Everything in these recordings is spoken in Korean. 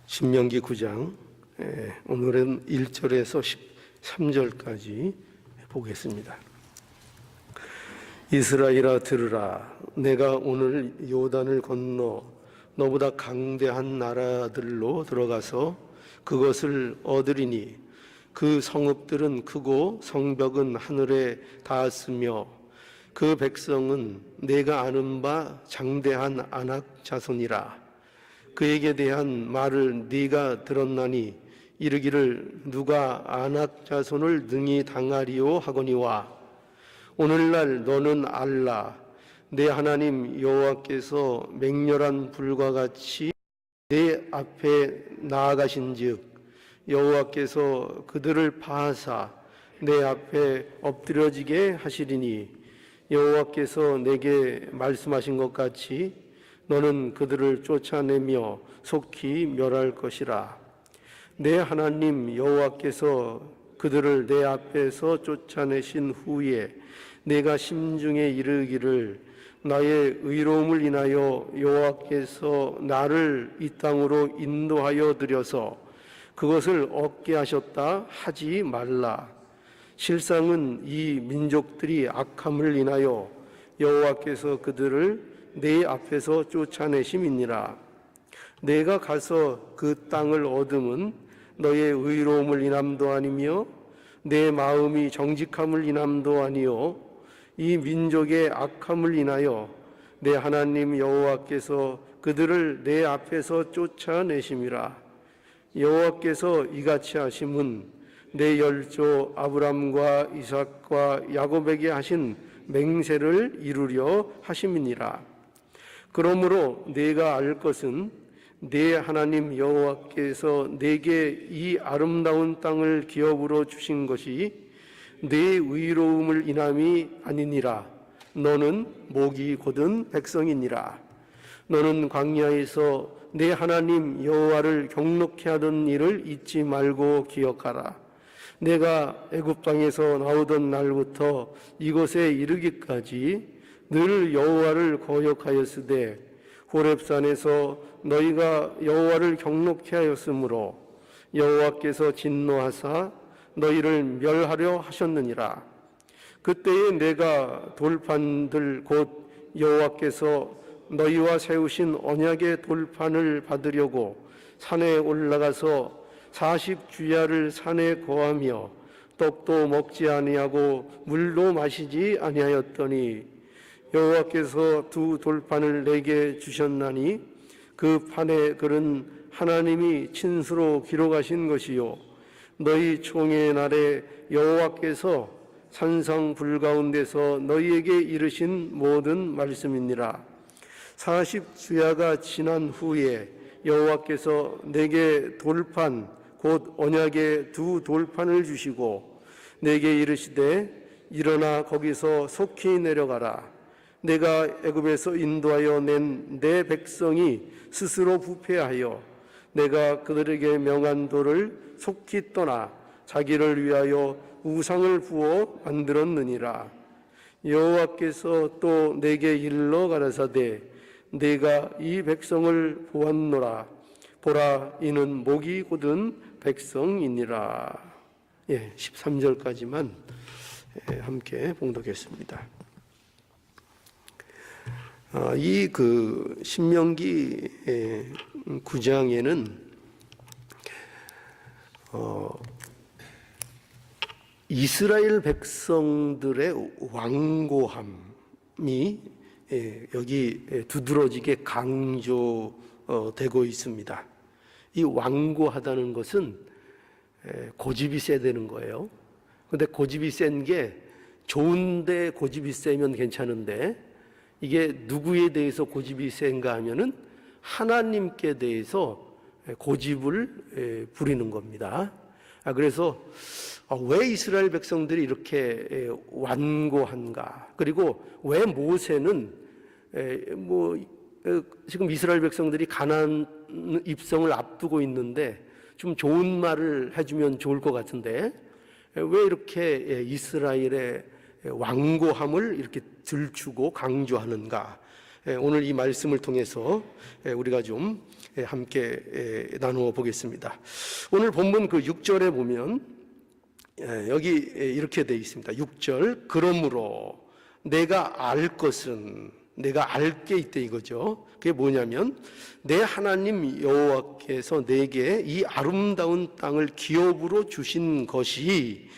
신명기 9장 오늘은 1절에서 13절까지 보겠습니다. 이스라엘아 들으라. 내가 오늘 요단을 건너 너보다 강대한 나라들로 들어가서 그것을 얻으리니 그 성읍들은 크고 성벽은 하늘에 닿았으며 그 백성은 내가 아는 바 장대한 아낙 자손이라. 그에게 대한 말을 네가 들었나니 이르기를 누가 아낙 자손을 능히 당하리오 하거니와 오늘날 너는 알라. 내 하나님 여호와께서 맹렬한 불과 같이 내 앞에 나아가신즉 여호와께서 그들을 파하사 내 앞에 엎드려지게 하시리니 여호와께서 내게 말씀하신 것 같이 너는 그들을 쫓아내며 속히 멸할 것이라. 내 하나님 여호와께서 그들을 내 앞에서 쫓아내신 후에 내가 심중에 이르기를 나의 의로움을 인하여 여호와께서 나를 이 땅으로 인도하여 드려서 그것을 얻게 하셨다 하지 말라. 실상은 이 민족들이 악함을 인하여 여호와께서 그들을 내 앞에서 쫓아내심이니라. 내가 가서 그 땅을 얻음은 너의 의로움을 인함도 아니며 내 마음이 정직함을 인함도 아니요 이 민족의 악함을 인하여 내 하나님 여호와께서 그들을 내 앞에서 쫓아내심이라. 여호와께서 이같이 하심은 내 열조 아브람과 이삭과 야곱에게 하신 맹세를 이루려 하심이니라. 그러므로 내가 알 것은 내 하나님 여호와께서 내게 이 아름다운 땅을 기업으로 주신 것이 내 의로움을 인함이 아니니라. 너는 목이 곧은 백성이니라. 너는 광야에서 내 하나님 여호와를 경록케 하던 일을 잊지 말고 기억하라. 내가 애굽 땅에서 나오던 날부터 이곳에 이르기까지 늘 여호와를 거역하였으되 호렙산에서 너희가 여호와를 경록케 하였으므로 여호와께서 진노하사 너희를 멸하려 하셨느니라. 그때에 내가 돌판들 곧 여호와께서 너희와 세우신 언약의 돌판을 받으려고 산에 올라가서 40주야를 산에 거하며 떡도 먹지 아니하고 물도 마시지 아니하였더니 여호와께서 두 돌판을 내게 주셨나니 그 판의 글은 하나님이 친수로 기록하신 것이요 너희 총회 날에 여호와께서 산상불 가운데서 너희에게 이르신 모든 말씀이니라. 40주야가 지난 후에 여호와께서 내게 돌판 곧 언약의 두 돌판을 주시고 내게 이르시되 일어나 거기서 속히 내려가라. 내가 애굽에서 인도하여 낸 내 백성이 스스로 부패하여 내가 그들에게 명한 돌을 속히 떠나 자기를 위하여 우상을 부어 만들었느니라. 여호와께서 또 내게 일러 가라사대 내가 이 백성을 보았노라. 보라 이는 목이 곧은 백성이니라. 13절까지만 함께 봉독했습니다. 이 신명기 9장에는 이스라엘 백성들의 완고함이 여기 두드러지게 강조되고 있습니다. 이 완고하다는 것은 고집이 세다는 거예요. 그런데 고집이 센 게 좋은데 고집이 세면 괜찮은데 이게 누구에 대해서 고집이 센가 하면은 하나님께 대해서 고집을 부리는 겁니다. 그래서 왜 이스라엘 백성들이 이렇게 완고한가? 그리고 왜 모세는 지금 이스라엘 백성들이 가나안 입성을 앞두고 있는데 좀 좋은 말을 해주면 좋을 것 같은데 왜 이렇게 이스라엘의 완고함을 이렇게 들추고 강조하는가? 오늘 이 말씀을 통해서 우리가 좀 함께 나누어 보겠습니다. 오늘 본문 그 6절에 보면 여기 이렇게 되어 있습니다. 6절, 그러므로 내가 알 것은, 내가 알 게 있대 이거죠. 그게 뭐냐면 내 하나님 여호와께서 내게 이 아름다운 땅을 기업으로 주신 것이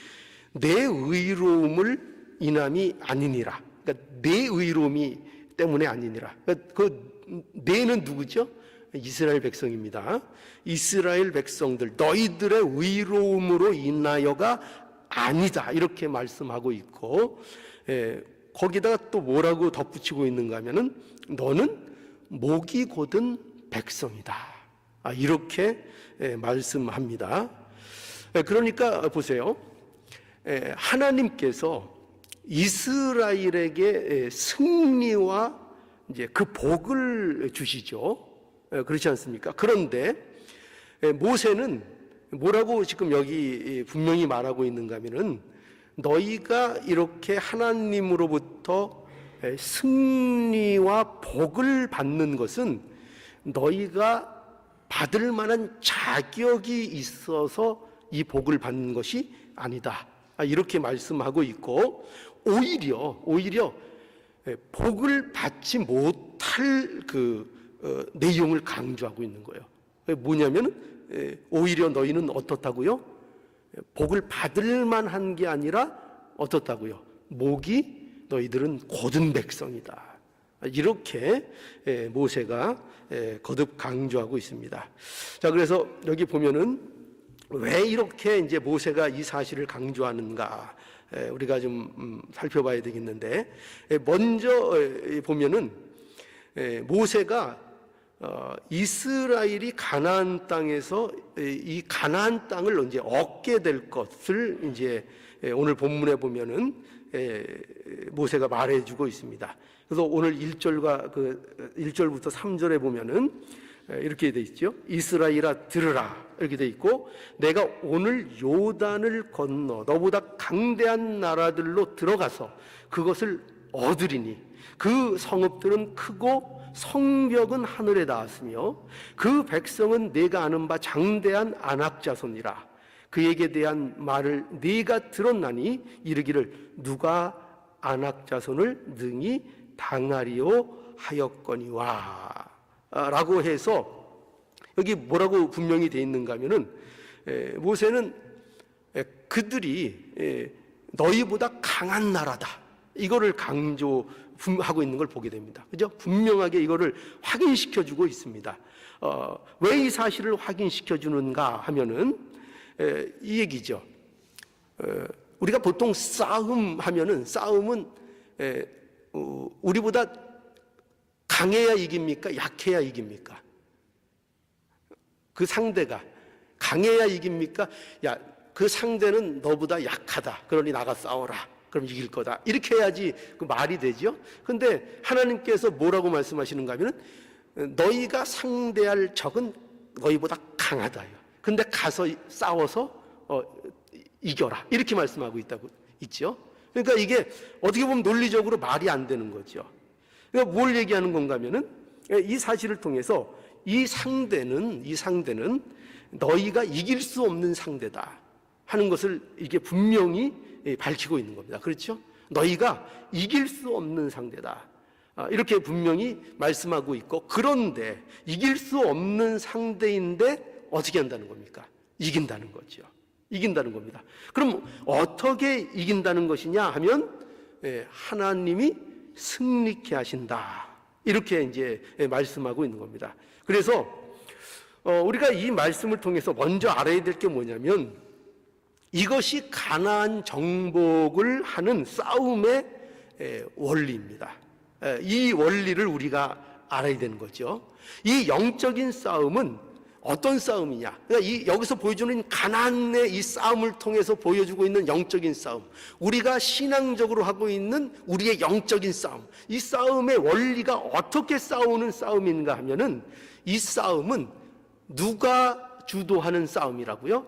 내 의로움을 인함이 아니니라. 그러니까 내 의로움이 때문에 아니니라. 그러니까 그 내는 누구죠? 이스라엘 백성입니다. 이스라엘 백성들, 너희들의 의로움으로 인하여가 아니다, 이렇게 말씀하고 있고, 거기다가 또 뭐라고 덧붙이고 있는가 하면은 너는 목이 곧은 백성이다, 이렇게 말씀합니다. 그러니까 보세요. 하나님께서 이스라엘에게 승리와 이제 그 복을 주시죠. 그렇지 않습니까? 그런데 모세는 뭐라고 지금 여기 분명히 말하고 있는가 하면은 너희가 이렇게 하나님으로부터 승리와 복을 받는 것은 너희가 받을 만한 자격이 있어서 이 복을 받는 것이 아니다, 이렇게 말씀하고 있고, 오히려 복을 받지 못할 내용을 강조하고 있는 거예요. 뭐냐면 오히려 너희는 어떻다고요? 복을 받을 만한 게 아니라 어떻다고요? 목이 너희들은 곧은 백성이다, 이렇게 모세가 거듭 강조하고 있습니다. 자, 그래서 여기 보면은 왜 이렇게 이제 모세가 이 사실을 강조하는가, 우리가 좀 살펴봐야 되겠는데, 먼저 보면은 모세가 이스라엘이 가나안 땅에서 이 가나안 땅을 이제 얻게 될 것을 이제 오늘 본문에 보면은 모세가 말해주고 있습니다. 그래서 오늘 1절부터 3절에 보면은 이렇게 돼 있죠. 이스라엘아 들으라, 이렇게 돼 있고, 내가 오늘 요단을 건너 너보다 강대한 나라들로 들어가서 그것을 얻으리니 그 성읍들은 크고 성벽은 하늘에 닿았으며 그 백성은 내가 아는 바 장대한 아낙 자손이라. 그에게 대한 말을 네가 들었나니 이르기를 누가 아낙 자손을 능히 당하리요 하였거니와, 라고 해서 여기 뭐라고 분명히 되어 있는가 하면은 모세는 그들이 너희보다 강한 나라다, 이거를 강조하고 있는 걸 보게 됩니다. 그죠? 분명하게 이거를 확인시켜 주고 있습니다. 왜 이 사실을 확인시켜 주는가 하면은 이 얘기죠. 우리가 보통 싸움 하면은, 싸움은 우리보다 강해야 이깁니까? 약해야 이깁니까? 그 상대가 강해야 이깁니까? 야, 그 상대는 너보다 약하다, 그러니 나가 싸워라, 그럼 이길 거다, 이렇게 해야지 그 말이 되죠. 근데 하나님께서 뭐라고 말씀하시는가 하면 너희가 상대할 적은 너희보다 강하다요. 근데 가서 싸워서 이겨라, 이렇게 말씀하고 있죠. 그러니까 이게 어떻게 보면 논리적으로 말이 안 되는 거죠. 그러니까 뭘 얘기하는 건가 하면은 이 사실을 통해서 이 상대는 너희가 이길 수 없는 상대다 하는 것을 이게 분명히 밝히고 있는 겁니다. 그렇죠? 너희가 이길 수 없는 상대다, 이렇게 분명히 말씀하고 있고, 그런데 이길 수 없는 상대인데 어떻게 한다는 겁니까? 이긴다는 거죠. 이긴다는 겁니다. 그럼 어떻게 이긴다는 것이냐 하면 하나님이 승리케 하신다, 이렇게 이제 말씀하고 있는 겁니다. 그래서 우리가 이 말씀을 통해서 먼저 알아야 될 게 뭐냐면 이것이 가나안 정복을 하는 싸움의 원리입니다. 이 원리를 우리가 알아야 되는 거죠. 이 영적인 싸움은 어떤 싸움이냐? 그러니까 여기서 보여주는 가나안의 이 싸움을 통해서 보여주고 있는 영적인 싸움, 우리가 신앙적으로 하고 있는 우리의 영적인 싸움, 이 싸움의 원리가 어떻게 싸우는 싸움인가 하면은 이 싸움은 누가 주도하는 싸움이라고요?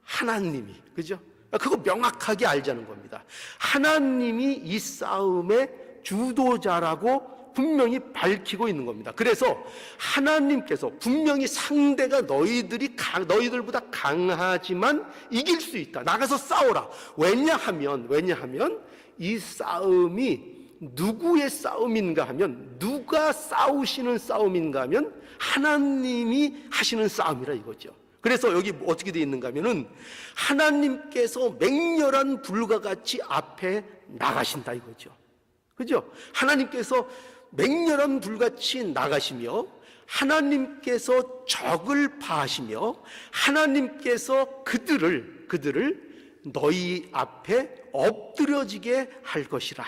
하나님이, 그죠? 그거 명확하게 알자는 겁니다. 하나님이 이 싸움의 주도자라고 분명히 밝히고 있는 겁니다. 그래서 하나님께서 분명히 상대가 너희들보다 강하지만 이길 수 있다. 나가서 싸워라. 왜냐하면 이 싸움이 누구의 싸움인가 하면, 누가 싸우시는 싸움인가 하면 하나님이 하시는 싸움이라 이거죠. 그래서 여기 어떻게 되어 있는가 하면은 하나님께서 맹렬한 불과 같이 앞에 나가신다 이거죠. 그죠? 하나님께서 맹렬한 불같이 나가시며, 하나님께서 적을 파하시며, 하나님께서 그들을 너희 앞에 엎드려지게 할 것이라,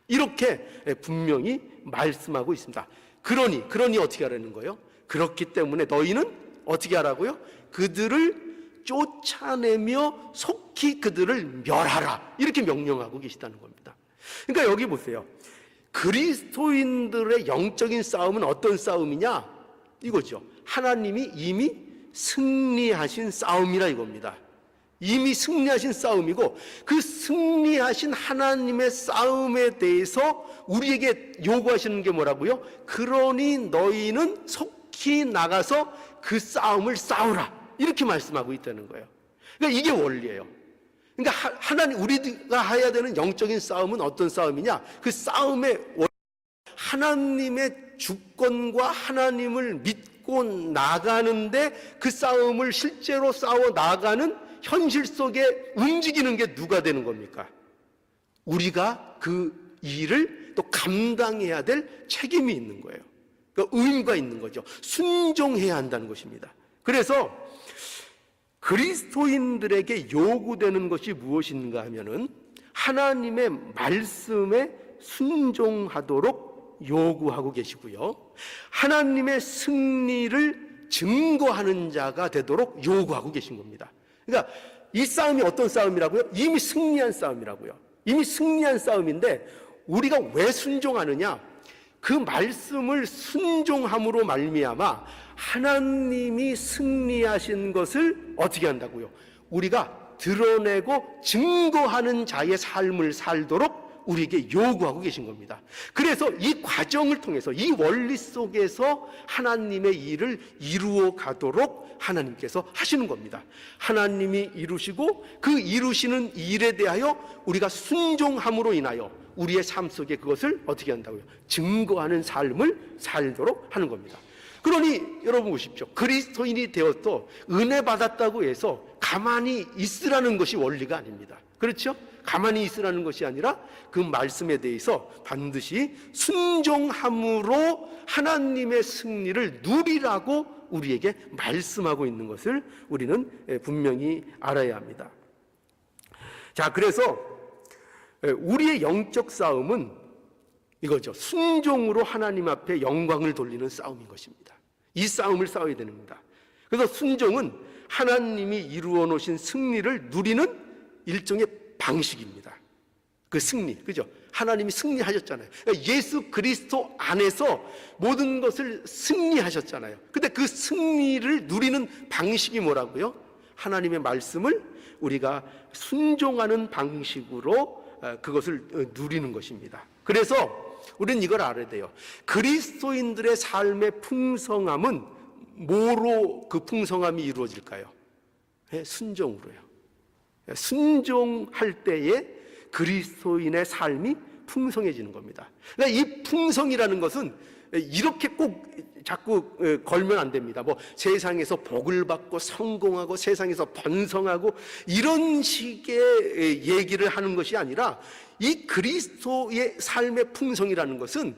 이렇게 분명히 말씀하고 있습니다. 그러니 어떻게 하라는 거예요? 그렇기 때문에 너희는 어떻게 하라고요? 그들을 쫓아내며 속히 그들을 멸하라, 이렇게 명령하고 계시다는 겁니다. 그러니까 여기 보세요. 그리스도인들의 영적인 싸움은 어떤 싸움이냐? 이거죠. 하나님이 이미 승리하신 싸움이라 이겁니다. 이미 승리하신 싸움이고, 그 승리하신 하나님의 싸움에 대해서 우리에게 요구하시는 게 뭐라고요? 그러니 너희는 속히 나가서 그 싸움을 싸우라, 이렇게 말씀하고 있다는 거예요. 그러니까 이게 원리예요. 그러니까 우리가 해야 되는 영적인 싸움은 어떤 싸움이냐? 그 싸움의 하나님의 주권과 하나님을 믿고 나가는데, 그 싸움을 실제로 싸워 나가는 현실 속에 움직이는 게 누가 되는 겁니까? 우리가 그 일을 또 감당해야 될 책임이 있는 거예요. 그러니까 의무가 있는 거죠. 순종해야 한다는 것입니다. 그래서 그리스도인들에게 요구되는 것이 무엇인가 하면은 하나님의 말씀에 순종하도록 요구하고 계시고요, 하나님의 승리를 증거하는 자가 되도록 요구하고 계신 겁니다. 그러니까 이 싸움이 어떤 싸움이라고요? 이미 승리한 싸움이라고요. 이미 승리한 싸움인데 우리가 왜 순종하느냐? 그 말씀을 순종함으로 말미암아 하나님이 승리하신 것을 어떻게 한다고요? 우리가 드러내고 증거하는 자의 삶을 살도록 우리에게 요구하고 계신 겁니다. 그래서 이 과정을 통해서, 이 원리 속에서 하나님의 일을 이루어 가도록 하나님께서 하시는 겁니다. 하나님이 이루시고 그 이루시는 일에 대하여 우리가 순종함으로 인하여 우리의 삶 속에 그것을 어떻게 한다고요? 증거하는 삶을 살도록 하는 겁니다. 그러니 여러분 보십시오. 그리스도인이 되어도 은혜 받았다고 해서 가만히 있으라는 것이 원리가 아닙니다. 그렇죠? 가만히 있으라는 것이 아니라 그 말씀에 대해서 반드시 순종함으로 하나님의 승리를 누리라고 우리에게 말씀하고 있는 것을 우리는 분명히 알아야 합니다. 자, 그래서 우리의 영적 싸움은 이거죠. 순종으로 하나님 앞에 영광을 돌리는 싸움인 것입니다. 이 싸움을 싸워야 됩니다. 그래서 순종은 하나님이 이루어 놓으신 승리를 누리는 일종의 방식입니다. 그 승리, 그죠? 하나님이 승리하셨잖아요. 예수 그리스도 안에서 모든 것을 승리하셨잖아요. 근데 그 승리를 누리는 방식이 뭐라고요? 하나님의 말씀을 우리가 순종하는 방식으로 그것을 누리는 것입니다. 그래서 우리는 이걸 알아야 돼요. 그리스도인들의 삶의 풍성함은 뭐로 그 풍성함이 이루어질까요? 순종으로요. 순종할 때에 그리스도인의 삶이 풍성해지는 겁니다. 그러니까 이 풍성이라는 것은 이렇게 꼭 자꾸 걸면 안 됩니다. 뭐 세상에서 복을 받고 성공하고 세상에서 번성하고 이런 식의 얘기를 하는 것이 아니라, 이 그리스도의 삶의 풍성이라는 것은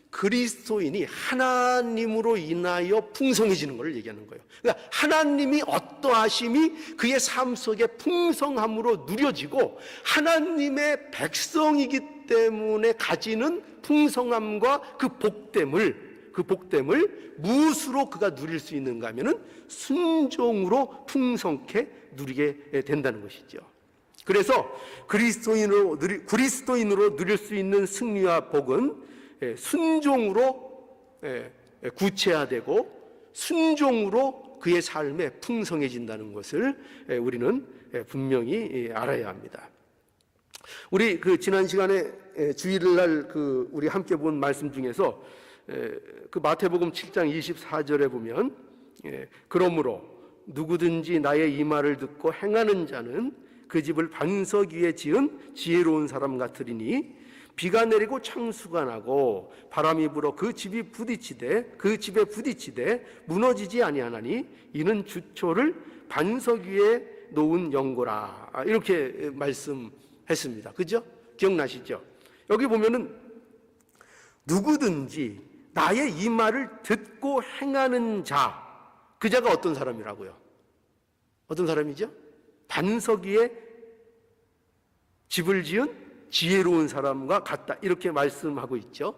그리스도인이 하나님으로 인하여 풍성해지는 것을 얘기하는 거예요. 그러니까 하나님이 어떠하심이 그의 삶 속에 풍성함으로 누려지고, 하나님의 백성이기 때문에 가지는 풍성함과 그 복됨을 무엇으로 그가 누릴 수 있는가 하면은 순종으로 풍성케 누리게 된다는 것이죠. 그래서 그리스도인으로 누릴 수 있는 승리와 복은 순종으로 구체화되고 순종으로 그의 삶에 풍성해진다는 것을 우리는 분명히 알아야 합니다. 우리 그 지난 시간에 주일날 그 우리 함께 본 말씀 중에서 그 마태복음 7장 24절에 보면 그러므로 누구든지 나의 이 말을 듣고 행하는 자는 그 집을 반석 위에 지은 지혜로운 사람 같으리니 비가 내리고 창수가 나고 바람이 불어 그 집에 부딪히되 무너지지 아니하나니 이는 주초를 반석 위에 놓은 영고라. 이렇게 말씀했습니다. 그죠? 기억나시죠? 여기 보면은 누구든지 나의 이 말을 듣고 행하는 자, 그 자가 어떤 사람이라고요? 어떤 사람이죠? 반석 위에 집을 지은 지혜로운 사람과 같다, 이렇게 말씀하고 있죠.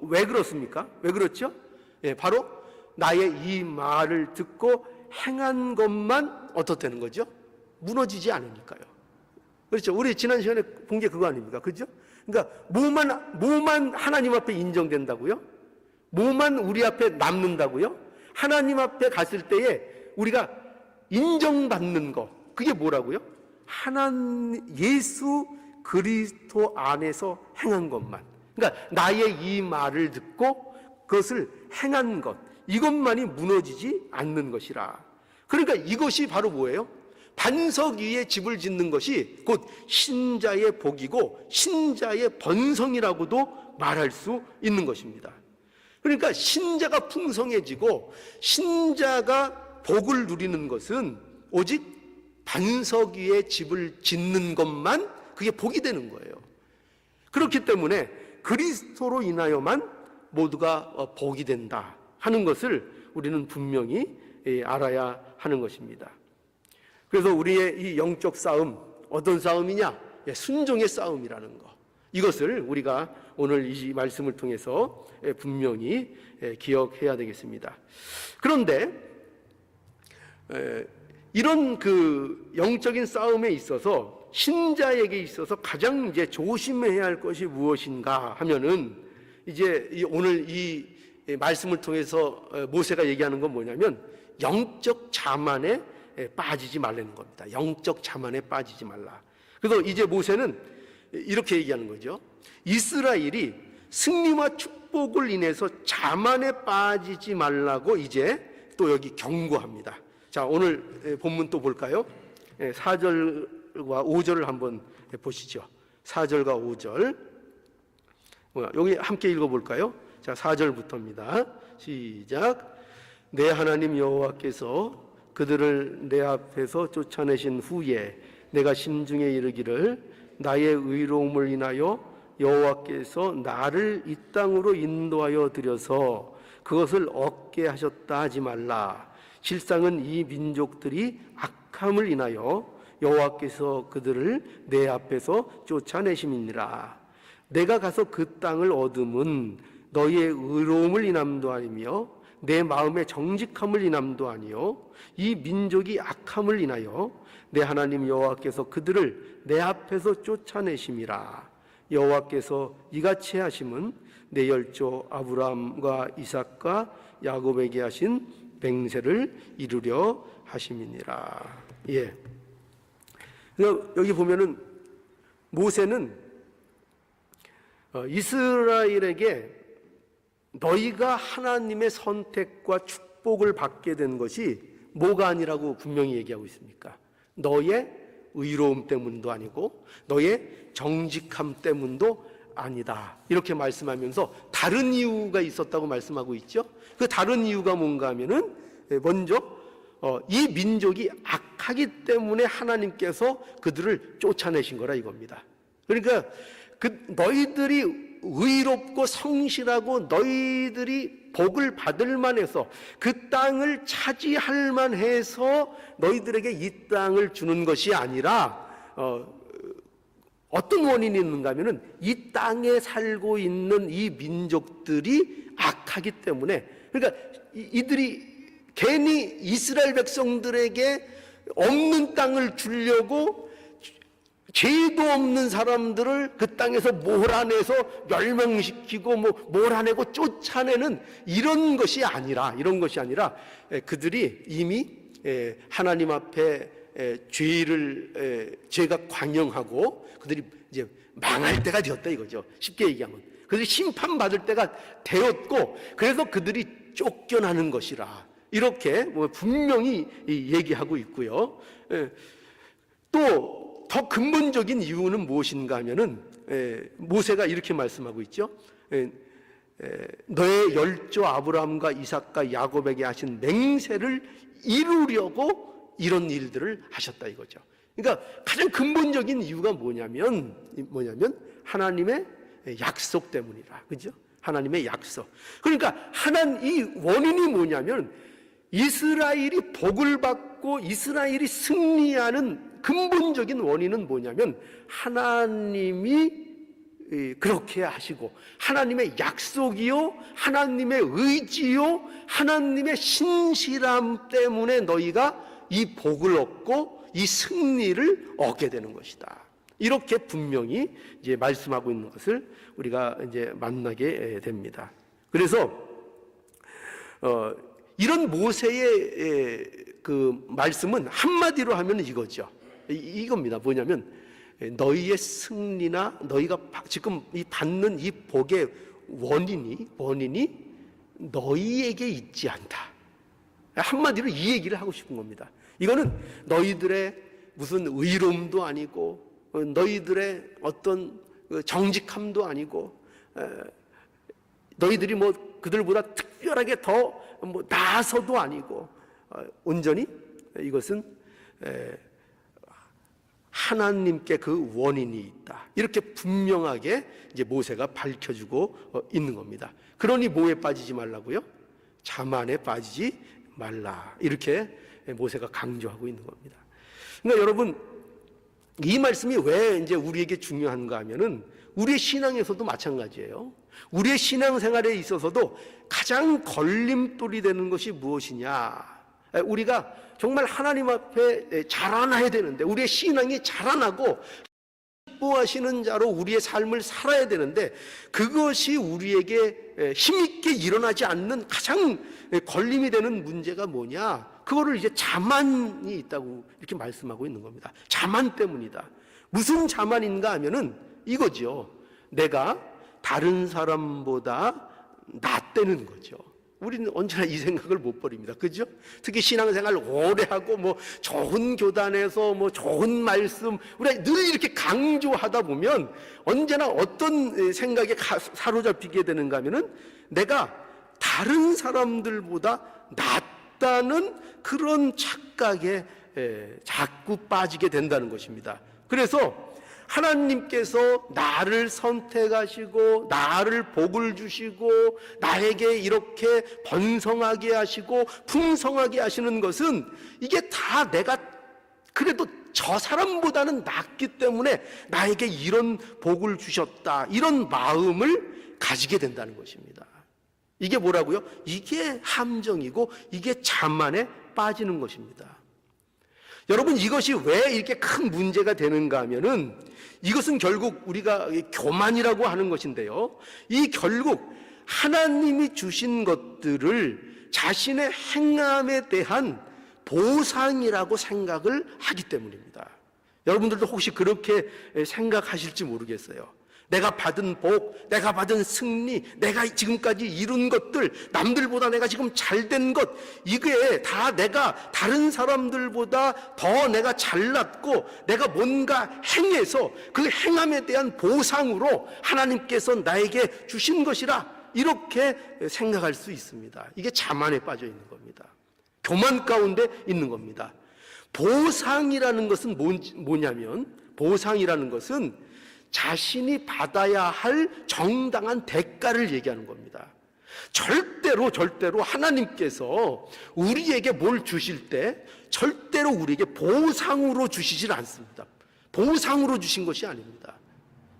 왜 그렇습니까? 왜 그렇죠? 바로 나의 이 말을 듣고 행한 것만 어떻다는 거죠? 무너지지 않으니까요. 그렇죠? 우리 지난 시간에 본 게 그거 아닙니까? 그죠? 그러니까 뭐만 하나님 앞에 인정된다고요? 뭐만 우리 앞에 남는다고요? 하나님 앞에 갔을 때에 우리가 인정받는 거, 그게 뭐라고요? 예수 그리스도 안에서 행한 것만. 그러니까 나의 이 말을 듣고 그것을 행한 것, 이것만이 무너지지 않는 것이라. 그러니까 이것이 바로 뭐예요? 반석 위에 집을 짓는 것이 곧 신자의 복이고 신자의 번성이라고도 말할 수 있는 것입니다. 그러니까 신자가 풍성해지고 신자가 복을 누리는 것은 오직 반석 위에 집을 짓는 것만 그게 복이 되는 거예요. 그렇기 때문에 그리스도로 인하여만 모두가 복이 된다 하는 것을 우리는 분명히 알아야 하는 것입니다. 그래서 우리의 이 영적 싸움, 어떤 싸움이냐? 순종의 싸움이라는 거, 이것을 우리가 오늘 이 말씀을 통해서 분명히 기억해야 되겠습니다. 그런데 이런 그 영적인 싸움에 있어서 신자에게 있어서 가장 이제 조심해야 할 것이 무엇인가 하면은, 이제 오늘 이 말씀을 통해서 모세가 얘기하는 건 뭐냐면 영적 자만에 빠지지 말라는 겁니다. 영적 자만에 빠지지 말라. 그래서 이제 모세는 이렇게 얘기하는 거죠. 이스라엘이 승리와 축복을 인해서 자만에 빠지지 말라고 이제 또 여기 경고합니다. 자, 오늘 본문 또 볼까요? 4절과 5절을 한번 보시죠. 4절과 5절. 여기 함께 읽어볼까요? 자, 4절부터입니다. 시작. 내 하나님 여호와께서 그들을 내 앞에서 쫓아내신 후에 내가 심중에 이르기를 나의 의로움을 인하여 여호와께서 나를 이 땅으로 인도하여 들여서 그것을 얻게 하셨다 하지 말라. 실상은 이 민족들이 악함을 인하여 여호와께서 그들을 내 앞에서 쫓아내심이니라. 내가 가서 그 땅을 얻음은 너희의 의로움을 인함도 아니며 내 마음의 정직함을 인함도 아니요 이 민족이 악함을 인하여 내 하나님 여호와께서 그들을 내 앞에서 쫓아내심이라. 여호와께서 이같이 하심은 내 열조 아브라함과 이삭과 야곱에게 하신 맹세를 이루려 하심이니라. 예. 여기 보면은 모세는 이스라엘에게 너희가 하나님의 선택과 축복을 받게 된 것이 뭐가 아니라고 분명히 얘기하고 있습니까? 너의 의로움 때문도 아니고 너의 정직함 때문도 아니다, 이렇게 말씀하면서 다른 이유가 있었다고 말씀하고 있죠. 그 다른 이유가 뭔가 하면은 먼저 이 민족이 악하기 때문에 하나님께서 그들을 쫓아내신 거라 이겁니다. 그러니까 너희들이 의롭고 성실하고 너희들이 복을 받을 만해서 그 땅을 차지할 만해서 너희들에게 이 땅을 주는 것이 아니라 어떤 원인이 있는가 하면은 이 땅에 살고 있는 이 민족들이 악하기 때문에, 그러니까 이들이 괜히 이스라엘 백성들에게 없는 땅을 주려고 죄도 없는 사람들을 그 땅에서 몰아내서 멸망시키고 몰아내고 쫓아내는 이런 것이 아니라 그들이 이미 하나님 앞에 죄가 광영하고 그들이 이제 망할 때가 되었다 이거죠. 쉽게 얘기하면 그들이 심판받을 때가 되었고, 그래서 그들이 쫓겨나는 것이라, 이렇게 분명히 얘기하고 있고요. 또 더 근본적인 이유는 무엇인가 하면은 모세가 이렇게 말씀하고 있죠. 너의 열조 아브라함과 이삭과 야곱에게 하신 맹세를 이루려고 이런 일들을 하셨다 이거죠. 그러니까 가장 근본적인 이유가 뭐냐면 하나님의 약속 때문이라, 그죠? 하나님의 약속. 그러니까 이 원인이 뭐냐면, 이스라엘이 복을 받고 이스라엘이 승리하는 근본적인 원인은 뭐냐면, 하나님이 그렇게 하시고 하나님의 약속이요, 하나님의 의지요, 하나님의 신실함 때문에 너희가 이 복을 얻고 이 승리를 얻게 되는 것이다. 이렇게 분명히 이제 말씀하고 있는 것을 우리가 이제 만나게 됩니다. 그래서 이런 모세의 그 말씀은 한마디로 하면 이거죠. 이겁니다. 뭐냐면, 너희의 승리나 너희가 지금 받는 이 복의 원인이 너희에게 있지 않다. 한마디로 이 얘기를 하고 싶은 겁니다. 이거는 너희들의 무슨 의로움도 아니고, 너희들의 어떤 정직함도 아니고, 너희들이 그들보다 특별하게 더 나아서도 아니고, 온전히 이것은 하나님께 그 원인이 있다. 이렇게 분명하게 이제 모세가 밝혀주고 있는 겁니다. 그러니 뭐에 빠지지 말라고요? 자만에 빠지지 말라. 이렇게 모세가 강조하고 있는 겁니다. 그러니까 여러분, 이 말씀이 왜 이제 우리에게 중요한가 하면은, 우리의 신앙에서도 마찬가지예요. 우리의 신앙생활에 있어서도 가장 걸림돌이 되는 것이 무엇이냐? 우리가 정말 하나님 앞에 자라나야 되는데, 우리의 신앙이 자라나고 기뻐하시는 자로 우리의 삶을 살아야 되는데, 그것이 우리에게 힘있게 일어나지 않는 가장 걸림이 되는 문제가 뭐냐? 그거를 이제 자만이 있다고 이렇게 말씀하고 있는 겁니다. 자만 때문이다. 무슨 자만인가 하면은 이거죠. 내가 다른 사람보다 낫다는 거죠. 우리는 언제나 이 생각을 못 버립니다. 그죠? 특히 신앙생활 오래 하고 좋은 교단에서 좋은 말씀 우리가 늘 이렇게 강조하다 보면 언제나 어떤 생각에 사로잡히게 되는가 하면은, 내가 다른 사람들보다 낫다는 그런 착각에 자꾸 빠지게 된다는 것입니다. 그래서 하나님께서 나를 선택하시고 나를 복을 주시고 나에게 이렇게 번성하게 하시고 풍성하게 하시는 것은, 이게 다 내가 그래도 저 사람보다는 낫기 때문에 나에게 이런 복을 주셨다, 이런 마음을 가지게 된다는 것입니다. 이게 뭐라고요? 이게 함정이고 이게 자만에 빠지는 것입니다. 여러분, 이것이 왜 이렇게 큰 문제가 되는가 하면은, 이것은 결국 우리가 교만이라고 하는 것인데요, 이 결국 하나님이 주신 것들을 자신의 행함에 대한 보상이라고 생각을 하기 때문입니다. 여러분들도 혹시 그렇게 생각하실지 모르겠어요. 내가 받은 복, 내가 받은 승리, 내가 지금까지 이룬 것들, 남들보다 내가 지금 잘된 것, 이게 다 내가 다른 사람들보다 더 내가 잘났고 내가 뭔가 행해서 그 행함에 대한 보상으로 하나님께서 나에게 주신 것이라, 이렇게 생각할 수 있습니다. 이게 자만에 빠져 있는 겁니다. 교만 가운데 있는 겁니다. 보상이라는 것은 뭐냐면, 보상이라는 것은 자신이 받아야 할 정당한 대가를 얘기하는 겁니다. 절대로 하나님께서 우리에게 뭘 주실 때 절대로 우리에게 보상으로 주시질 않습니다. 보상으로 주신 것이 아닙니다.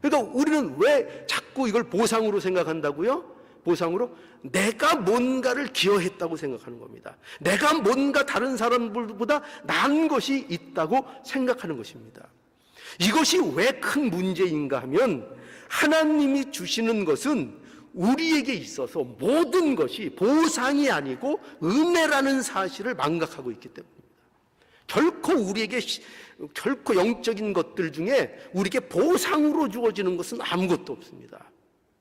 그러니까 우리는 왜 자꾸 이걸 보상으로 생각한다고요? 보상으로 내가 뭔가를 기여했다고 생각하는 겁니다. 내가 뭔가 다른 사람들보다 나은 것이 있다고 생각하는 것입니다. 이것이 왜 큰 문제인가 하면, 하나님이 주시는 것은 우리에게 있어서 모든 것이 보상이 아니고 은혜라는 사실을 망각하고 있기 때문입니다. 결코 우리에게 결코 영적인 것들 중에 우리에게 보상으로 주어지는 것은 아무것도 없습니다.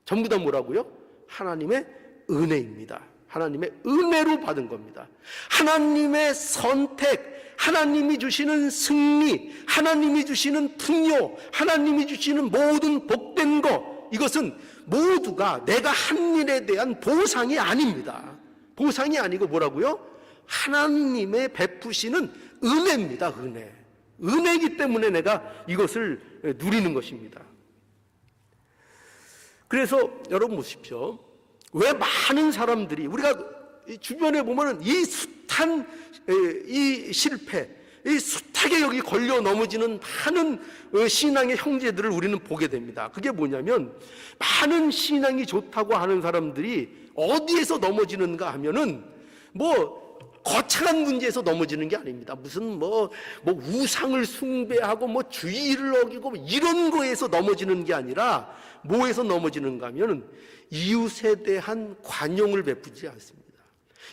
전부 다 뭐라고요? 하나님의 은혜입니다. 하나님의 은혜로 받은 겁니다. 하나님의 선택, 하나님이 주시는 승리, 하나님이 주시는 풍요, 하나님이 주시는 모든 복된 것, 이것은 모두가 내가 한 일에 대한 보상이 아닙니다. 보상이 아니고 뭐라고요? 하나님의 베푸시는 은혜입니다. 은혜. 은혜이기 때문에 내가 이것을 누리는 것입니다. 그래서 여러분 보십시오. 왜 많은 사람들이, 우리가 주변에 보면은 이 숱한 이 실패, 이 숱하게 여기 걸려 넘어지는 많은 신앙의 형제들을 우리는 보게 됩니다. 그게 뭐냐면, 많은 신앙이 좋다고 하는 사람들이 어디에서 넘어지는가 하면은 거창한 문제에서 넘어지는 게 아닙니다. 무슨 우상을 숭배하고 주의를 어기고 이런 거에서 넘어지는 게 아니라 뭐에서 넘어지는가 하면은 이웃에 대한 관용을 베푸지 않습니다.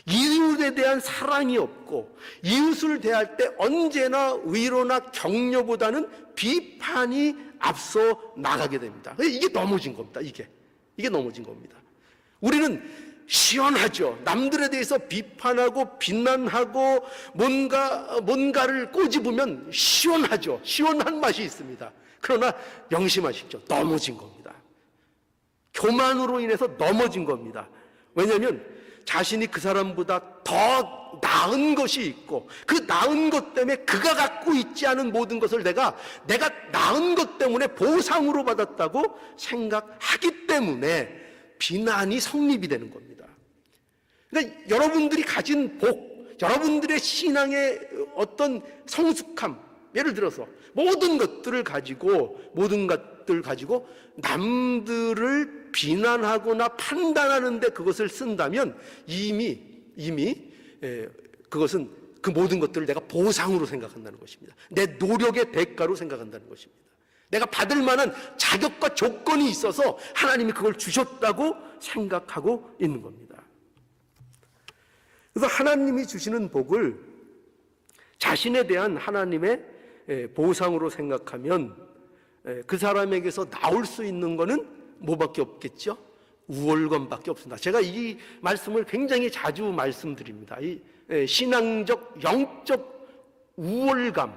이웃에 대한 사랑이 없고 이웃을 대할 때 언제나 위로나 격려보다는 비판이 앞서 나가게 됩니다. 이게 넘어진 겁니다. 이게 넘어진 겁니다. 우리는 시원하죠. 남들에 대해서 비판하고 비난하고 뭔가를 꼬집으면 시원하죠. 시원한 맛이 있습니다. 그러나 명심하십시오. 넘어진 겁니다. 교만으로 인해서 넘어진 겁니다. 왜냐하면 자신이 그 사람보다 더 나은 것이 있고 그 나은 것 때문에 그가 갖고 있지 않은 모든 것을 내가 나은 것 때문에 보상으로 받았다고 생각하기 때문에 비난이 성립이 되는 겁니다. 그러니까 여러분들이 가진 복, 여러분들의 신앙의 어떤 성숙함, 예를 들어서 모든 것들을 가지고 남들을 비난하거나 판단하는데 그것을 쓴다면 이미 그것은 그 모든 것들을 내가 보상으로 생각한다는 것입니다. 내 노력의 대가로 생각한다는 것입니다. 내가 받을 만한 자격과 조건이 있어서 하나님이 그걸 주셨다고 생각하고 있는 겁니다. 그래서 하나님이 주시는 복을 자신에 대한 하나님의 보상으로 생각하면 그 사람에게서 나올 수 있는 것은 뭐밖에 없겠죠? 우월감밖에 없습니다. 제가 이 말씀을 굉장히 자주 말씀드립니다. 이 신앙적, 영적 우월감,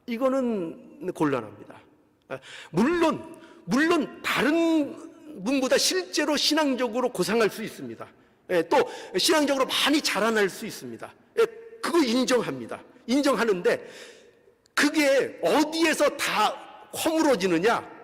이거는 곤란합니다. 물론 다른 분보다 실제로 신앙적으로 고상할 수 있습니다. 또 신앙적으로 많이 자라날 수 있습니다. 그거 인정합니다. 인정하는데 그게 어디에서 다 허물어지느냐?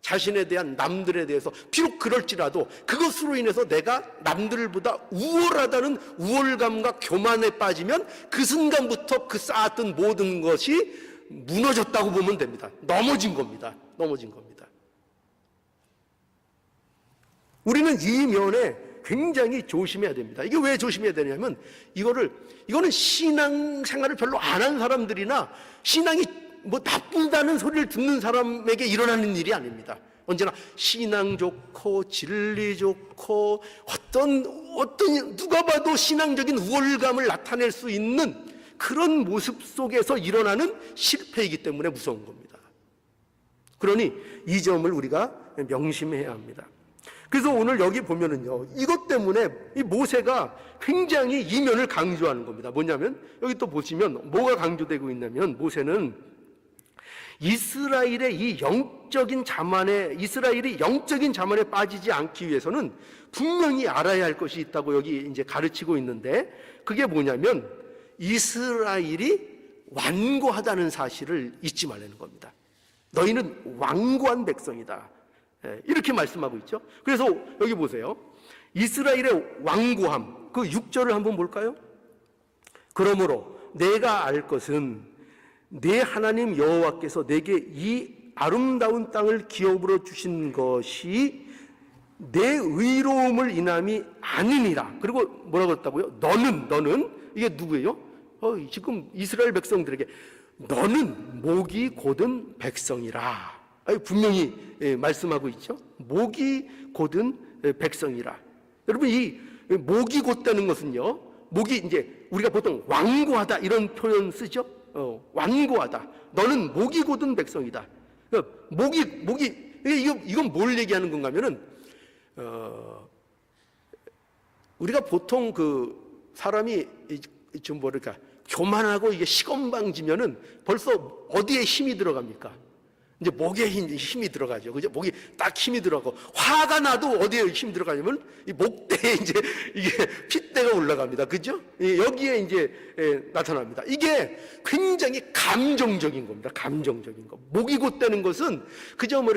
자신에 대한 남들에 대해서 비록 그럴지라도 그것으로 인해서 내가 남들보다 우월하다는 우월감과 교만에 빠지면 그 순간부터 그 쌓았던 모든 것이 무너졌다고 보면 됩니다. 넘어진 겁니다. 우리는 이 면에 굉장히 조심해야 됩니다. 이게 왜 조심해야 되냐면 이거는 신앙생활을 별로 안 한 사람들이나 신앙이 나쁘다는 소리를 듣는 사람에게 일어나는 일이 아닙니다. 언제나 신앙 좋고 진리 좋고 어떤 누가 봐도 신앙적인 우월감을 나타낼 수 있는 그런 모습 속에서 일어나는 실패이기 때문에 무서운 겁니다. 그러니 이 점을 우리가 명심해야 합니다. 그래서 오늘 여기 보면은요, 이것 때문에 이 모세가 굉장히 이면을 강조하는 겁니다. 뭐냐면 여기 또 보시면 뭐가 강조되고 있냐면 모세는 이스라엘이 영적인 자만에 빠지지 않기 위해서는 분명히 알아야 할 것이 있다고 여기 이제 가르치고 있는데 그게 뭐냐면 이스라엘이 완고하다는 사실을 잊지 말라는 겁니다. 너희는 완고한 백성이다. 이렇게 말씀하고 있죠. 그래서 여기 보세요. 이스라엘의 완고함, 그 6절을 한번 볼까요? 그러므로 내가 알 것은 내 하나님 여호와께서 내게 이 아름다운 땅을 기업으로 주신 것이 내 의로움을 인함이 아니니라. 그리고 뭐라고 했다고요? 너는 이게 누구예요? 지금 이스라엘 백성들에게 너는 목이 곧은 백성이라. 분명히 말씀하고 있죠. 목이 곧은 백성이라. 여러분 이 목이 곧다는 것은요. 목이 이제 우리가 보통 완고하다 이런 표현 쓰죠. 완고하다. 너는 목이 곧은 백성이다. 이건 뭘 얘기하는 건가 하면은, 우리가 보통 그 사람이 좀 뭐랄까, 교만하고 이게 시건방지면은 벌써 어디에 힘이 들어갑니까? 이제 목에 힘이 들어가죠. 그죠? 목이 딱 힘이 들어가고, 화가 나도 어디에 힘이 들어가냐면 이 목대에 이제 이게 핏대가 올라갑니다. 그죠? 여기에 이제 나타납니다. 이게 굉장히 감정적인 겁니다. 감정적인 거. 목이 곧다는 것은 그저 뭐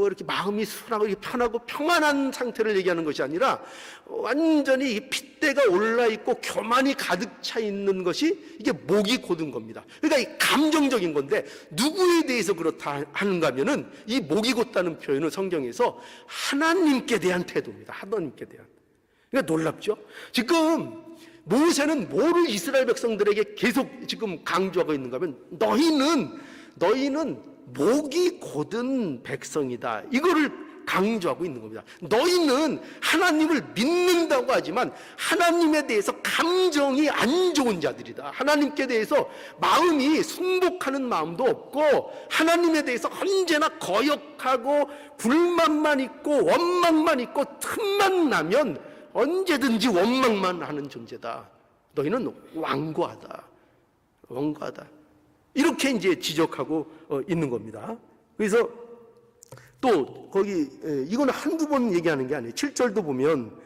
이렇게 마음이 순하고 편하고 평안한 상태를 얘기하는 것이 아니라 완전히 핏대가 올라 있고 교만이 가득 차 있는 것이 이게 목이 곧은 겁니다. 그러니까 이 감정적인 건데, 누구에 대해서 그렇다 하는가 하면은 이 목이 곧다는 표현은 성경에서 하나님께 대한 태도입니다. 하나님께 대한. 그러니까 놀랍죠? 지금 모세는 뭐를 이스라엘 백성들에게 계속 지금 강조하고 있는가 하면, 너희는 목이 곧은 백성이다. 이거를 강조하고 있는 겁니다. 너희는 하나님을 믿는다고 하지만 하나님에 대해서 감정이 안 좋은 자들이다. 하나님께 대해서 마음이 순복하는 마음도 없고, 하나님에 대해서 언제나 거역하고 불만만 있고 원망만 있고, 틈만 나면 언제든지 원망만 하는 존재다. 너희는 완고하다. 이렇게 이제 지적하고 있는 겁니다. 그래서 또 거기 이거는 한두 번 얘기하는 게 아니에요. 7절도 보면,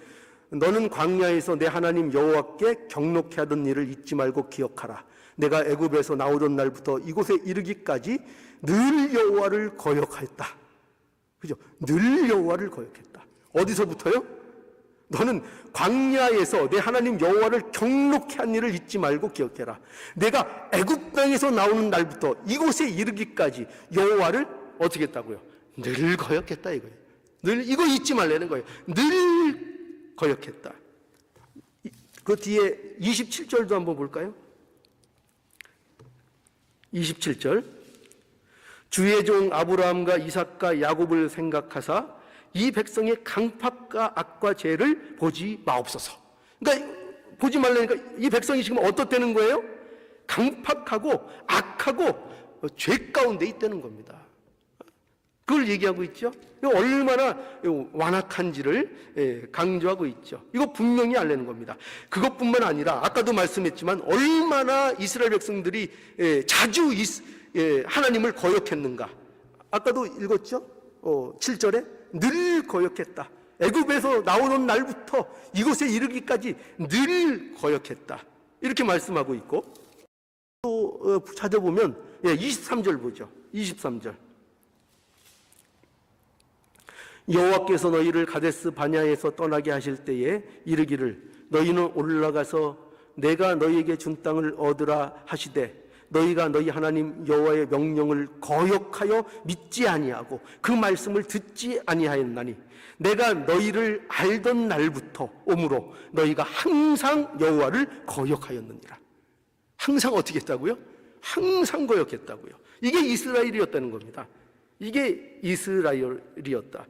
너는 광야에서 내 하나님 여호와께 경록케 하던 일을 잊지 말고 기억하라. 내가 애굽에서 나오던 날부터 이곳에 이르기까지 늘 여호와를 거역하였다. 그죠? 늘 여호와를 거역했다. 어디서부터요? 너는 광야에서 내 하나님 여호와를 경록케 한 일을 잊지 말고 기억해라. 내가 애굽 땅에서 나오는 날부터 이곳에 이르기까지 여호와를 어떻게 했다고요? 늘 거역했다 이거예요. 늘 이거 잊지 말라는 거예요. 늘 거역했다. 그 뒤에 27절도 한번 볼까요? 27절. 주의 종 아브라함과 이삭과 야곱을 생각하사 이 백성의 강팍과 악과 죄를 보지 마옵소서. 그러니까 보지 말라니까 이 백성이 지금 어떻다는 거예요? 강팍하고 악하고 죄 가운데 있다는 겁니다. 그걸 얘기하고 있죠. 얼마나 완악한지를 강조하고 있죠. 이거 분명히 알려는 겁니다. 그것뿐만 아니라 아까도 말씀했지만 얼마나 이스라엘 백성들이 자주 하나님을 거역했는가. 아까도 읽었죠. 7절에 늘 거역했다. 애굽에서 나오는 날부터 이곳에 이르기까지 늘 거역했다. 이렇게 말씀하고 있고, 또 찾아보면 23절 보죠. 23절. 여호와께서 너희를 가데스 바냐에서 떠나게 하실 때에 이르기를 너희는 올라가서 내가 너희에게 준 땅을 얻으라 하시되 너희가 너희 하나님 여호와의 명령을 거역하여 믿지 아니하고 그 말씀을 듣지 아니하였나니 내가 너희를 알던 날부터 오므로 너희가 항상 여호와를 거역하였느니라. 항상 어떻게 했다고요? 항상 거역했다고요. 이게 이스라엘이었다는 겁니다. 이게 이스라엘이었다.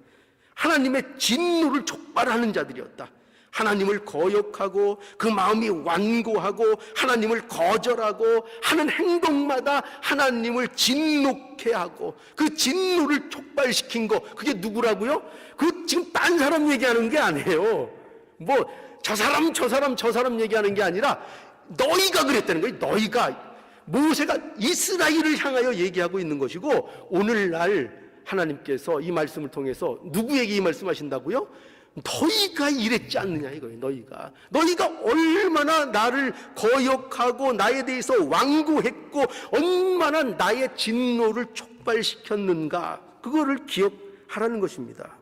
하나님의 진노를 촉발하는 자들이었다. 하나님을 거역하고 그 마음이 완고하고 하나님을 거절하고 하는 행동마다 하나님을 진노케 하고 그 진노를 촉발시킨 거, 그게 누구라고요? 그 지금 딴 사람 얘기하는 게 아니에요. 뭐 저 사람 얘기하는 게 아니라 너희가 그랬다는 거예요. 너희가. 모세가 이스라엘을 향하여 얘기하고 있는 것이고, 오늘날 하나님께서 이 말씀을 통해서 누구에게 이 말씀하신다고요? 너희가 이랬지 않느냐 이거예요. 너희가 얼마나 나를 거역하고 나에 대해서 완고했고 얼마나 나의 진노를 촉발시켰는가, 그거를 기억하라는 것입니다.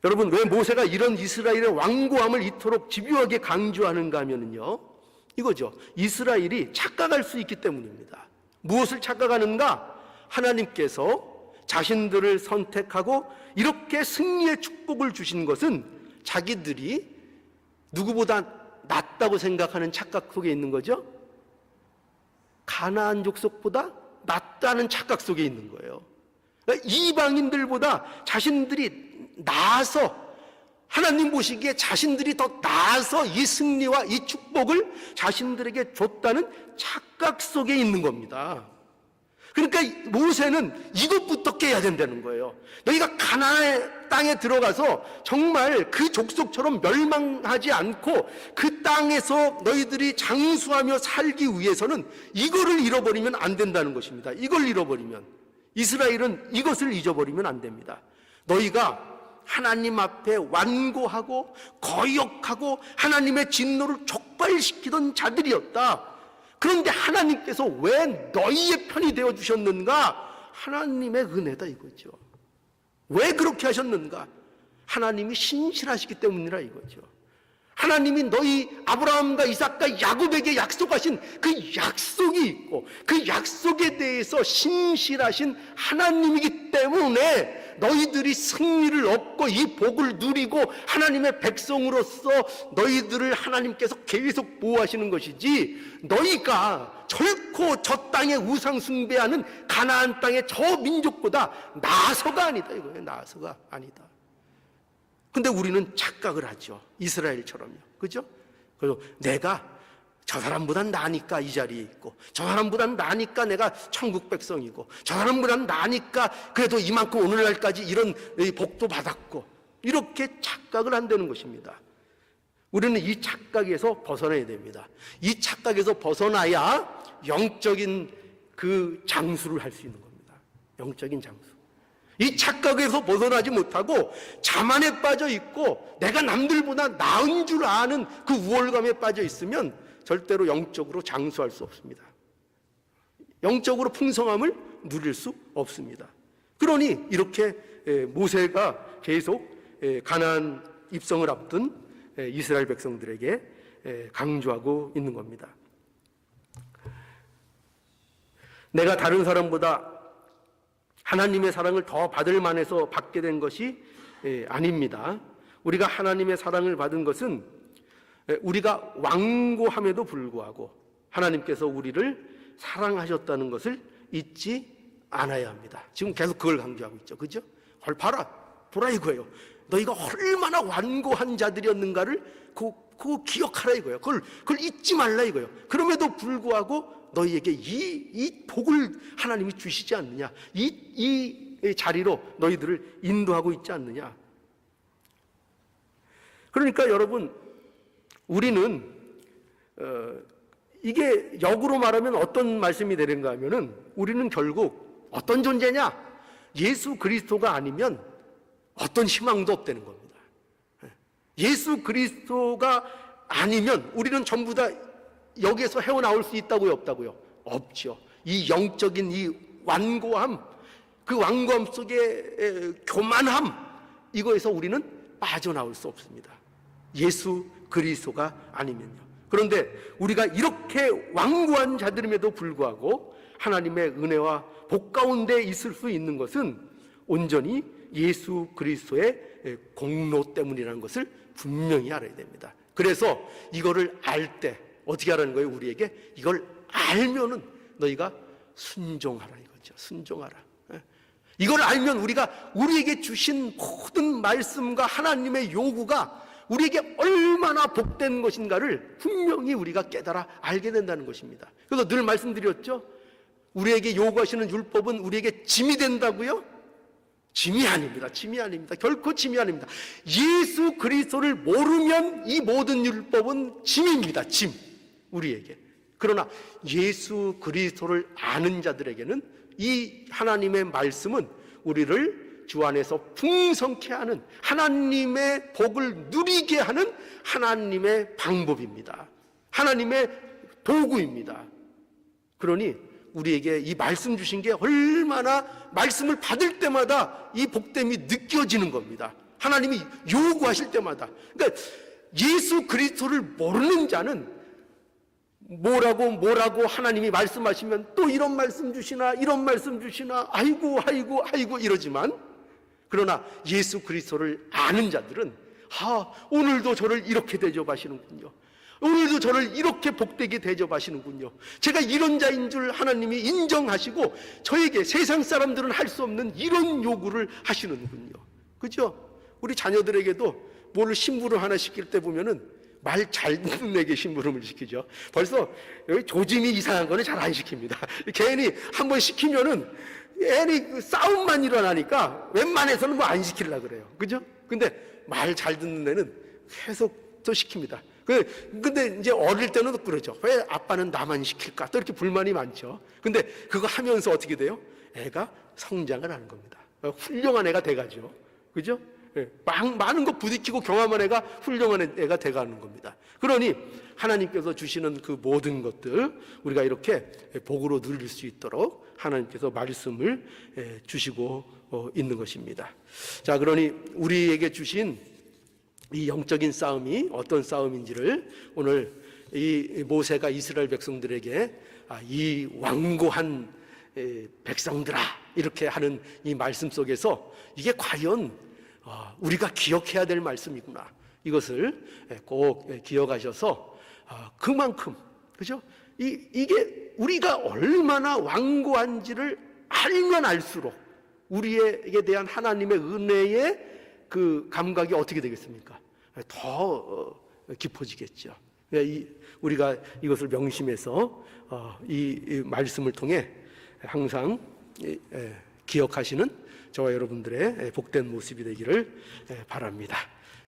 여러분, 왜 모세가 이런 이스라엘의 완고함을 이토록 집요하게 강조하는가 하면요, 이거죠. 이스라엘이 착각할 수 있기 때문입니다. 무엇을 착각하는가? 하나님께서 자신들을 선택하고 이렇게 승리의 축복을 주신 것은 자기들이 누구보다 낫다고 생각하는 착각 속에 있는 거죠. 가나안 족속보다 낫다는 착각 속에 있는 거예요. 그러니까 이방인들보다 자신들이 나아서 하나님 보시기에 자신들이 더 나아서 이 승리와 이 축복을 자신들에게 줬다는 착각 속에 있는 겁니다. 그러니까 모세는 이것부터 깨야 된다는 거예요. 너희가 가나안의 땅에 들어가서 정말 그 족속처럼 멸망하지 않고 그 땅에서 너희들이 장수하며 살기 위해서는 이거를 잃어버리면 안 된다는 것입니다. 이걸 잃어버리면, 이스라엘은 이것을 잊어버리면 안 됩니다. 너희가 하나님 앞에 완고하고 거역하고 하나님의 진노를 촉발시키던 자들이었다. 그런데 하나님께서 왜 너희의 편이 되어 주셨는가? 하나님의 은혜다 이거죠. 왜 그렇게 하셨는가? 하나님이 신실하시기 때문이라 이거죠. 하나님이 너희 아브라함과 이삭과 야곱에게 약속하신 그 약속이 있고 그 약속에 대해서 신실하신 하나님이기 때문에 너희들이 승리를 얻고 이 복을 누리고 하나님의 백성으로서 너희들을 하나님께서 계속 보호하시는 것이지, 너희가 결코 저 땅에 우상 숭배하는 가나안 땅의 저 민족보다 나아서가 아니다 이거예요. 나아서가 아니다. 근데 우리는 착각을 하죠. 이스라엘처럼요. 그죠? 그래서 내가 저 사람보단 나니까 이 자리에 있고, 저 사람보단 나니까 내가 천국 백성이고, 저 사람보단 나니까 그래도 이만큼 오늘날까지 이런 복도 받았고, 이렇게 착각을 한다는 것입니다. 우리는 이 착각에서 벗어나야 됩니다. 이 착각에서 벗어나야 영적인 그 장수를 할 수 있는 겁니다. 영적인 장수. 이 착각에서 벗어나지 못하고 자만에 빠져 있고 내가 남들보다 나은 줄 아는 그 우월감에 빠져 있으면 절대로 영적으로 장수할 수 없습니다. 영적으로 풍성함을 누릴 수 없습니다. 그러니 이렇게 모세가 계속 가나안 입성을 앞둔 이스라엘 백성들에게 강조하고 있는 겁니다. 내가 다른 사람보다 하나님의 사랑을 더 받을 만해서 받게 된 것이 아닙니다. 우리가 하나님의 사랑을 받은 것은 우리가 완고함에도 불구하고 하나님께서 우리를 사랑하셨다는 것을 잊지 않아야 합니다. 지금 계속 그걸 강조하고 있죠. 그죠? 봐라, 보라 이거예요. 너희가 얼마나 완고한 자들이었는가를 그거 기억하라 이거예요. 그걸 잊지 말라 이거예요. 그럼에도 불구하고 너희에게 이 복을 하나님이 주시지 않느냐, 이 자리로 너희들을 인도하고 있지 않느냐. 그러니까 여러분, 우리는 이게 역으로 말하면 어떤 말씀이 되는가 하면은, 우리는 결국 어떤 존재냐? 예수 그리스도가 아니면 어떤 희망도 없다는 겁니다. 예수 그리스도가 아니면 우리는 전부 다 여기에서 헤어나올 수 있다고요, 없다고요? 없죠. 이 영적인 이 완고함, 그 완고함 속의 교만함, 이거에서 우리는 빠져나올 수 없습니다. 예수 그리스도가 아니면요. 그런데 우리가 이렇게 완고한 자들임에도 불구하고 하나님의 은혜와 복 가운데 있을 수 있는 것은 온전히 예수 그리스도의 공로 때문이라는 것을 분명히 알아야 됩니다. 그래서 이거를 알 때 어떻게 하라는 거예요? 우리에게 이걸 알면은 너희가 순종하라 이거죠. 순종하라. 이걸 알면 우리에게 주신 모든 말씀과 하나님의 요구가 우리에게 얼마나 복된 것인가를 분명히 우리가 깨달아 알게 된다는 것입니다. 그래서 늘 말씀드렸죠. 우리에게 요구하시는 율법은 우리에게 짐이 된다고요? 짐이 아닙니다. 짐이 아닙니다. 결코 짐이 아닙니다. 예수 그리스도를 모르면 이 모든 율법은 짐입니다. 짐. 우리에게. 그러나 예수 그리스도를 아는 자들에게는 이 하나님의 말씀은 우리를 주 안에서 풍성케 하는, 하나님의 복을 누리게 하는 하나님의 방법입니다. 하나님의 도구입니다. 그러니 우리에게 이 말씀 주신 게 얼마나 말씀을 받을 때마다 이 복됨이 느껴지는 겁니다. 하나님이 요구하실 때마다. 그러니까 예수 그리스도를 모르는 자는 뭐라고 하나님이 말씀하시면 또 이런 말씀 주시나 이런 말씀 주시나 아이고 이러지만, 그러나 예수 그리스도를 아는 자들은 오늘도 저를 이렇게 대접하시는군요. 오늘도 저를 이렇게 복되게 대접하시는군요. 제가 이런 자인 줄 하나님이 인정하시고 저에게 세상 사람들은 할 수 없는 이런 요구를 하시는군요. 그죠? 우리 자녀들에게도 뭘 심부름 하나 시킬 때 보면은 말 잘 듣는 애에게 심부름을 시키죠. 벌써 여기 조짐이 이상한 거는 잘 안 시킵니다. 괜히 한번 시키면은 애니 그 싸움만 일어나니까 웬만해서는 뭐 안 시키려고 그래요. 그죠? 근데 말 잘 듣는 애는 계속 또 시킵니다. 근데 이제 어릴 때는 또 그러죠. 왜 아빠는 나만 시킬까? 또 이렇게 불만이 많죠. 근데 그거 하면서 어떻게 돼요? 애가 성장을 하는 겁니다. 훌륭한 애가 돼가죠. 그죠? 많은 거 부딪히고 경험한 애가 훌륭한 애가 돼가는 겁니다. 그러니 하나님께서 주시는 그 모든 것들 우리가 이렇게 복으로 누릴 수 있도록 하나님께서 말씀을 주시고 있는 것입니다. 자, 그러니 우리에게 주신 이 영적인 싸움이 어떤 싸움인지를 오늘 이 모세가 이스라엘 백성들에게 이 완고한 백성들아 이렇게 하는 이 말씀 속에서 이게 과연 우리가 기억해야 될 말씀이구나, 이것을 꼭 기억하셔서 그만큼, 그죠? 이게 우리가 얼마나 완고한지를 알면 알수록 우리에게 대한 하나님의 은혜의 그 감각이 어떻게 되겠습니까? 더 깊어지겠죠. 우리가 이것을 명심해서 이 말씀을 통해 항상 기억하시는 저와 여러분들의 복된 모습이 되기를 바랍니다.